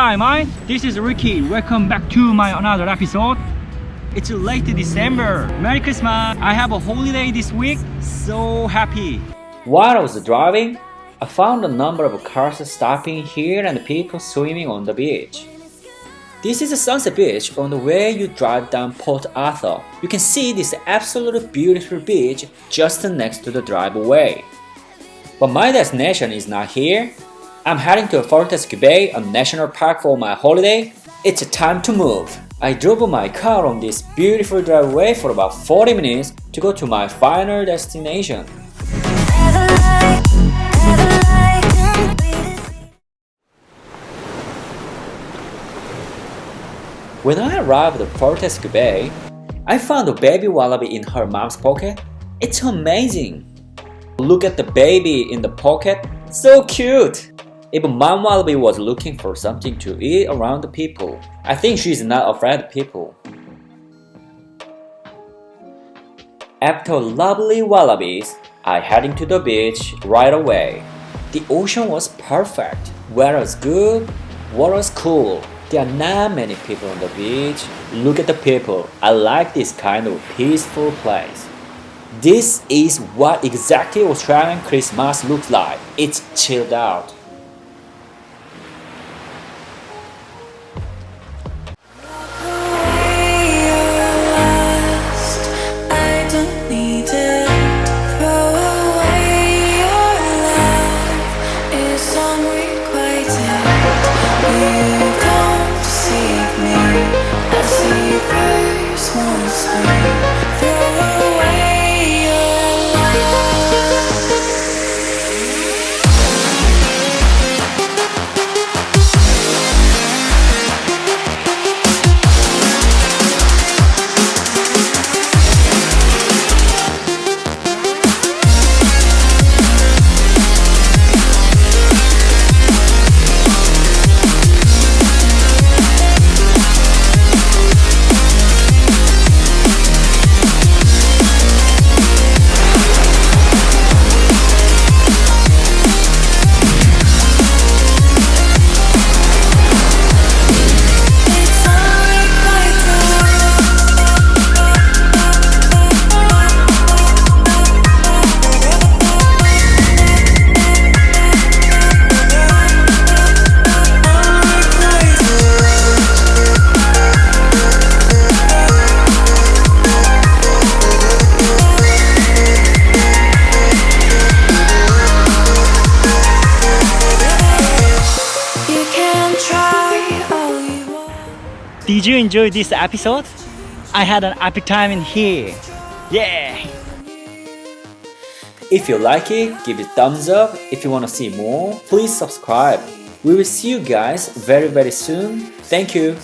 Hi mate, this is Ricky. Welcome back to my another episode. It's late December. Merry Christmas. I have a holiday this week. So happy. While I was driving, I found a number of cars stopping here and people swimming on the beach. This is a Sunset Beach on the way you drive down Port Arthur. You can see this absolutely beautiful beach just next to the driveway. But my destination is not here. I'm heading to Fortescue Bay, a national park for my holiday. It's time to move. I drove my car on this beautiful driveway for about 40 minutes to go to my final destination. When I arrived at Fortescue Bay, I found a baby wallaby in her mom's pocket. It's amazing! Look at the baby in the pocket, so cute! Even mom wallaby was looking for something to eat around the people. I think she's not afraid of people. After lovely wallabies, I heading to the beach right away. The ocean was perfect, weather was good, water was cool. There are not many people on the beach. Look at the people. I like this kind of peaceful place. This is what exactly Australian Christmas looks like. It's chilled out. Did you enjoy this episode? I had an epic time in here. Yeah! If you like it, give it a thumbs up. If you want to see more, please subscribe. We will see you guys very soon. Thank you.